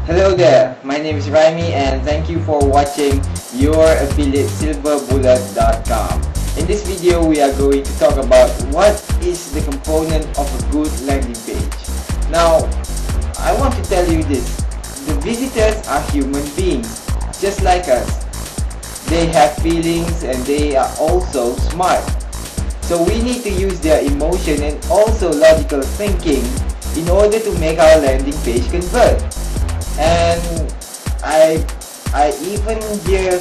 Hello there, my name is Raimi and thank you for watching your affiliate silverbullet.com. In this video we are going to talk about what is the component of a good landing page. Now I want to tell you this, the visitors are human beings just like us. They have feelings and they are also smart. So we need to use their emotion and also logical thinking in order to make our landing page convert. And I even hear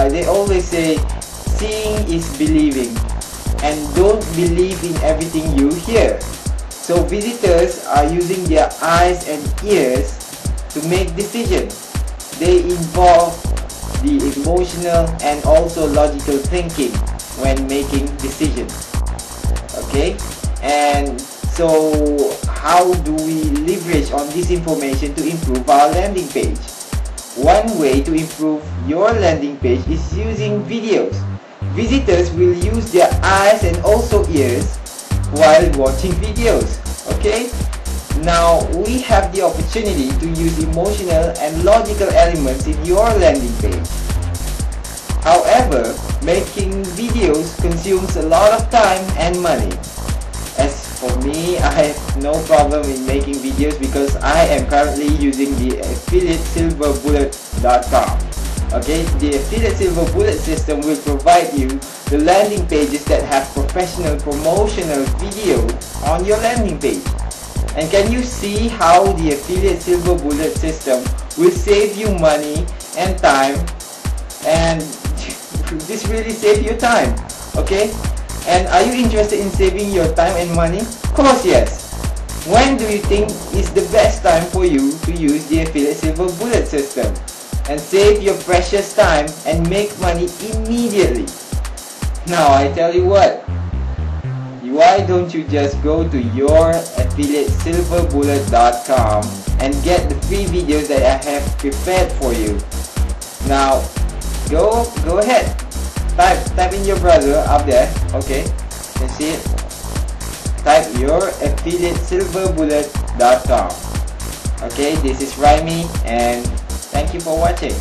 they always say seeing is believing, and don't believe in everything you hear. So visitors are using their eyes and ears to make decisions. They involve the emotional and also logical thinking when making decisions. Okay, and so how do we leverage on this information to improve our landing page? One way to improve your landing page is using videos. Visitors will use their eyes and also ears while watching videos. Okay? Now we have the opportunity to use emotional and logical elements in your landing page. However, making videos consumes a lot of time and money. As for me, I have no problem in making videos because I am currently using the affiliate silverbullet.com. Okay, the affiliate silver bullet system will provide you the landing pages that have professional promotional video on your landing page. And can you see how the affiliate silver bullet system will save you money and time, and this really save your time. Okay, and are you interested in saving your time and money? Of course yes. When do you think is the best time for you to use the affiliate silver bullet system and save your precious time and make money immediately? Now I tell you what, why don't you just go to your affiliate silverbullet.com and get the free videos that I have prepared for you. Now go ahead, type in your browser up there. Okay, you can see it. Type your affiliate silverbullet.com. Okay, this is Raimi and thank you for watching.